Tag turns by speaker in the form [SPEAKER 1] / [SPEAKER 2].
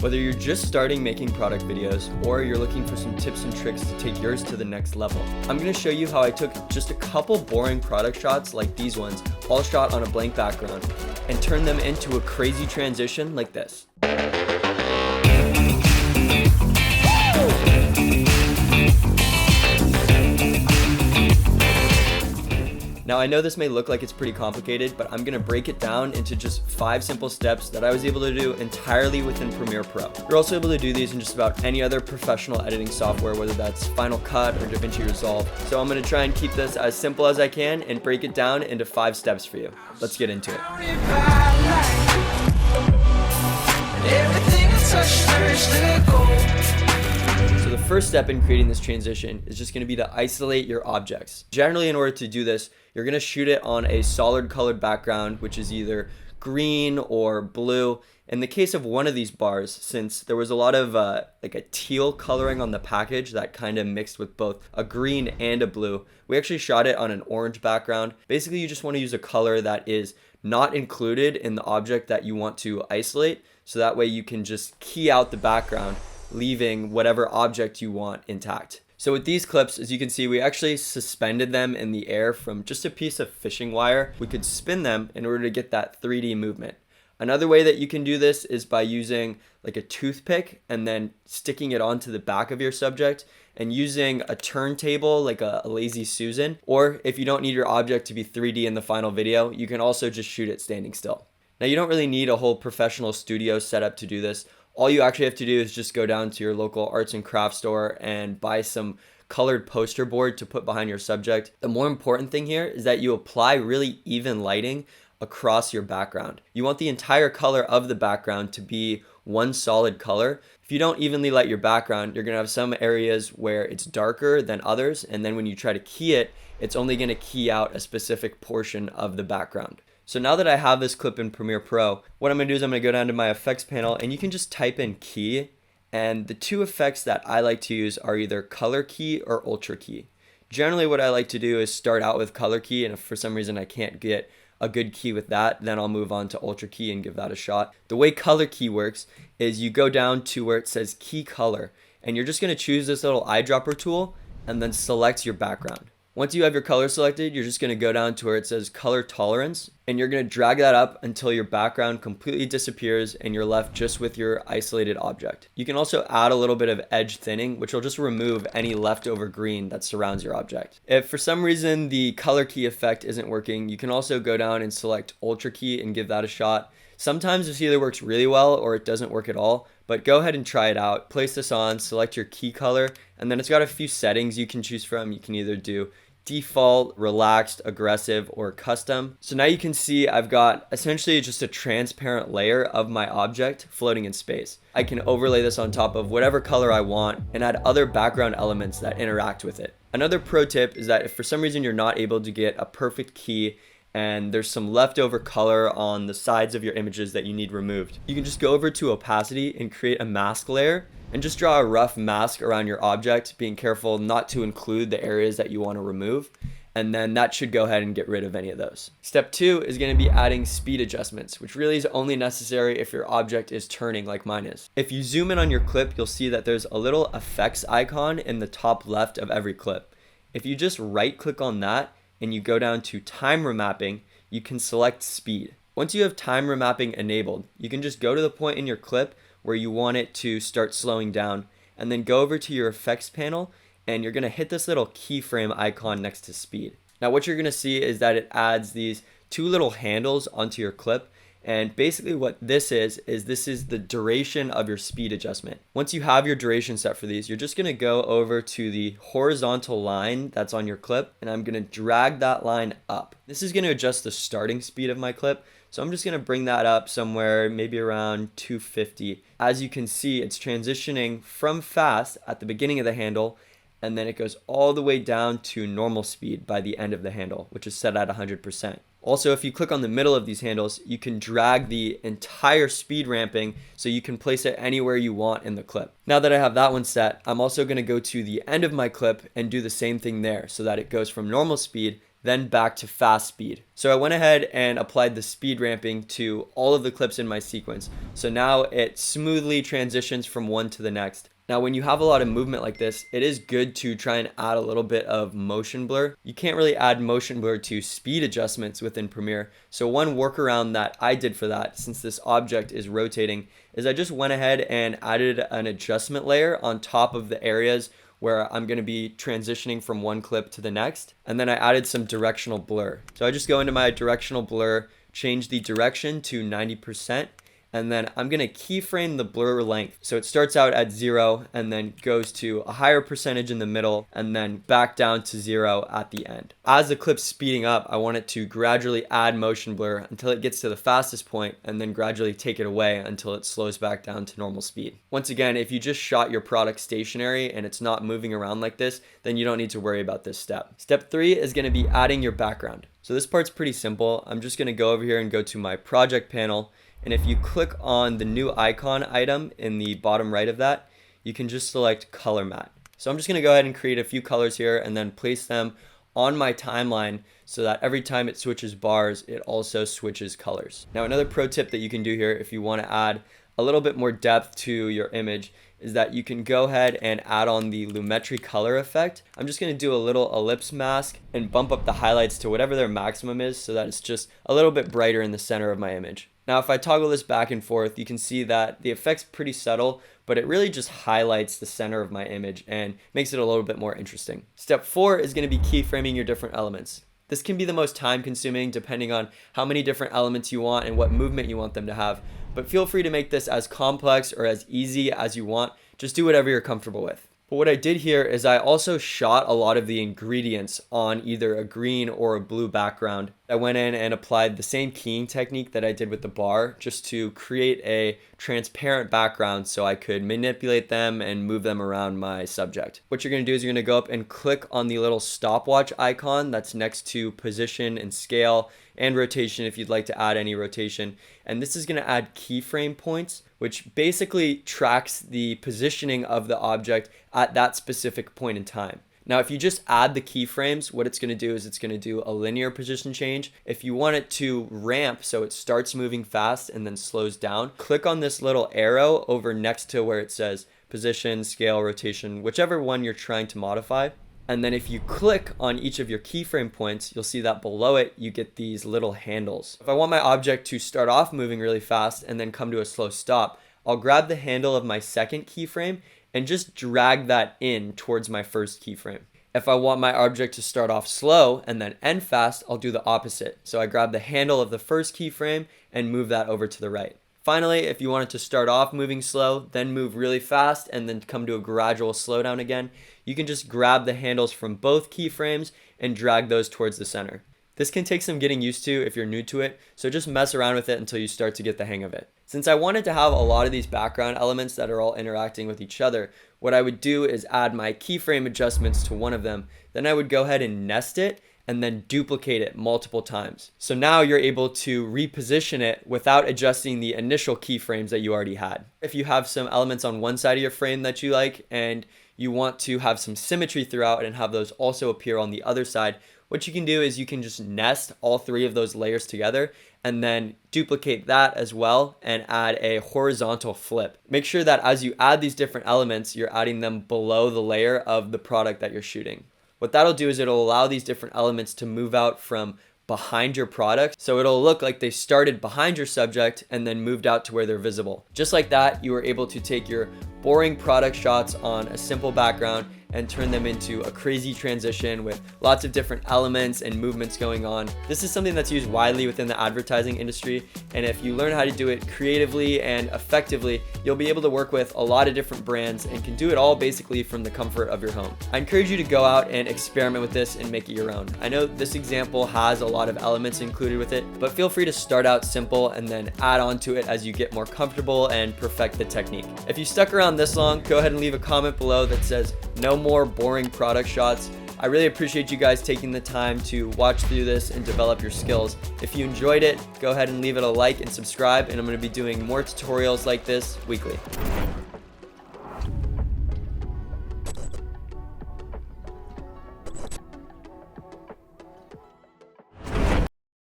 [SPEAKER 1] Whether you're just starting making product videos or you're looking for some tips and tricks to take yours to the next level, I'm going to show you how I took just a couple boring product shots like these ones, all shot on a blank background, and turned them into a crazy transition like this. Now I know this may look like it's pretty complicated, but I'm gonna break it down into just 5 simple steps that I was able to do entirely within Premiere Pro. You're also able to do these in just about any other professional editing software, whether that's Final Cut or DaVinci Resolve. So I'm gonna try and keep this as simple as I can and break it down into 5 steps for you. Let's get into it. So the first step in creating this transition is just going to be to isolate your objects. Generally, in order to do this, you're going to shoot it on a solid colored background, which is either green or blue. In the case of one of these bars, since there was a lot of like a teal coloring on the package that kind of mixed with both a green and a blue, we actually shot it on an orange background. Basically, you just want to use a color that is not included in the object that you want to isolate, so that way you can just key out the background, leaving whatever object you want intact. So with these clips, as you can see, we actually suspended them in the air from just a piece of fishing wire. We could spin them in order to get that 3D movement. Another way that you can do this is by using like a toothpick and then sticking it onto the back of your subject and using a turntable like a Lazy Susan. Or if you don't need your object to be 3D in the final video, you can also just shoot it standing still. Now you don't really need a whole professional studio setup to do this. All you actually have to do is just go down to your local arts and crafts store and buy some colored poster board to put behind your subject. The more important thing here is that you apply really even lighting across your background. You want the entire color of the background to be one solid color. If you don't evenly light your background, you're gonna have some areas where it's darker than others, and then when you try to key it, it's only gonna key out a specific portion of the background. So now that I have this clip in Premiere Pro, what I'm going to do is I'm going to go down to my effects panel and you can just type in key. And the 2 effects that I like to use are either color key or ultra key. Generally what I like to do is start out with color key, and if for some reason I can't get a good key with that, then I'll move on to ultra key and give that a shot. The way color key works is you go down to where it says key color and you're just going to choose this little eyedropper tool and then select your background. Once you have your color selected, you're just going to go down to where it says color tolerance, and you're going to drag that up until your background completely disappears and you're left just with your isolated object. You can also add a little bit of edge thinning, which will just remove any leftover green that surrounds your object. If for some reason the color key effect isn't working, you can also go down and select ultra key and give that a shot. Sometimes this either works really well or it doesn't work at all, but go ahead and try it out. Place this on, select your key color, and then it's got a few settings you can choose from. You can either do default, relaxed, aggressive, or custom. So now you can see I've got essentially just a transparent layer of my object floating in space. I can overlay this on top of whatever color I want and add other background elements that interact with it. Another pro tip is that if for some reason you're not able to get a perfect key and there's some leftover color on the sides of your images that you need removed, you can just go over to opacity and create a mask layer and just draw a rough mask around your object, being careful not to include the areas that you want to remove, and then that should go ahead and get rid of any of those. Step 2 is going to be adding speed adjustments, which really is only necessary if your object is turning like mine is. If you zoom in on your clip, you'll see that there's a little effects icon in the top left of every clip. If you just right click on that and you go down to time remapping, you can select speed. Once you have time remapping enabled, you can just go to the point in your clip where you want it to start slowing down, and then go over to your effects panel and you're going to hit this little keyframe icon next to speed. Now what you're going to see is that it adds these 2 little handles onto your clip, and basically what this is the duration of your speed adjustment. Once you have your duration set for these, you're just going to go over to the horizontal line that's on your clip, and I'm going to drag that line up. This is going to adjust the starting speed of my clip. So I'm just going to bring that up somewhere maybe around 250. As you can see, it's transitioning from fast at the beginning of the handle, and then it goes all the way down to normal speed by the end of the handle, which is set at 100%. Also, if you click on the middle of these handles, you can drag the entire speed ramping so you can place it anywhere you want in the clip. Now that I have that one set, I'm also going to go to the end of my clip and do the same thing there so that it goes from normal speed then back to fast speed. So I went ahead and applied the speed ramping to all of the clips in my sequence. So now it smoothly transitions from one to the next. Now, when you have a lot of movement like this, it is good to try and add a little bit of motion blur. You can't really add motion blur to speed adjustments within Premiere. So one workaround that I did for that, since this object is rotating, is I just went ahead and added an adjustment layer on top of the areas where I'm going to be transitioning from one clip to the next. And then I added some directional blur. So I just go into my directional blur, change the direction to 90%. And then I'm going to keyframe the blur length. So it starts out at 0 and then goes to a higher percentage in the middle and then back down to 0 at the end. As the clip's speeding up, I want it to gradually add motion blur until it gets to the fastest point and then gradually take it away until it slows back down to normal speed. Once again, if you just shot your product stationary and it's not moving around like this, then you don't need to worry about this step. Step 3 is going to be adding your background. So this part's pretty simple. I'm just going to go over here and go to my project panel. And if you click on the new icon item in the bottom right of that, you can just select color matte. So I'm just going to go ahead and create a few colors here and then place them on my timeline so that every time it switches bars, it also switches colors. Now, another pro tip that you can do here if you want to add a little bit more depth to your image is that you can go ahead and add on the lumetri color effect. I'm just going to do a little ellipse mask and bump up the highlights to whatever their maximum is so that it's just a little bit brighter in the center of my image. Now, if I toggle this back and forth, you can see that the effect's pretty subtle, but it really just highlights the center of my image and makes it a little bit more interesting. Step 4 is going to be keyframing your different elements. This can be the most time consuming depending on how many different elements you want and what movement you want them to have, but feel free to make this as complex or as easy as you want. Just do whatever you're comfortable with. But what I did here is I also shot a lot of the ingredients on either a green or a blue background. I went in and applied the same keying technique that I did with the bar just to create a transparent background so I could manipulate them and move them around my subject. What you're going to do is you're going to go up and click on the little stopwatch icon that's next to position and scale and rotation if you'd like to add any rotation. And this is going to add keyframe points, which basically tracks the positioning of the object at that specific point in time. Now, if you just add the keyframes, what it's going to do is it's going to do a linear position change. If you want it to ramp so it starts moving fast and then slows down, click on this little arrow over next to where it says position, scale, rotation, whichever one you're trying to modify. And then if you click on each of your keyframe points, you'll see that below it, you get these little handles. If I want my object to start off moving really fast and then come to a slow stop, I'll grab the handle of my second keyframe and just drag that in towards my first keyframe. If I want my object to start off slow and then end fast, I'll do the opposite. So I grab the handle of the first keyframe and move that over to the right. Finally, if you want it to start off moving slow, then move really fast and then come to a gradual slowdown again, you can just grab the handles from both keyframes and drag those towards the center. This can take some getting used to if you're new to it, so just mess around with it until you start to get the hang of it. Since I wanted to have a lot of these background elements that are all interacting with each other, what I would do is add my keyframe adjustments to one of them. Then I would go ahead and nest it and then duplicate it multiple times. So now you're able to reposition it without adjusting the initial keyframes that you already had. If you have some elements on one side of your frame that you like and you want to have some symmetry throughout and have those also appear on the other side, what you can do is you can just nest all three of those layers together and then duplicate that as well and add a horizontal flip. Make sure that as you add these different elements, you're adding them below the layer of the product that you're shooting. What that'll do is it'll allow these different elements to move out from behind your product. So it'll look like they started behind your subject and then moved out to where they're visible. Just like that, you were able to take your boring product shots on a simple background and turn them into a crazy transition with lots of different elements and movements going on. This is something that's used widely within the advertising industry, and if you learn how to do it creatively and effectively, you'll be able to work with a lot of different brands and can do it all basically from the comfort of your home. I encourage you to go out and experiment with this and make it your own. I know this example has a lot of elements included with it, but feel free to start out simple and then add on to it as you get more comfortable and perfect the technique. If you stuck around this long, go ahead and leave a comment below that says no more boring product shots. I really appreciate you guys taking the time to watch through this and develop your skills. If you enjoyed it, go ahead and leave it a like and subscribe, and I'm going to be doing more tutorials like this weekly.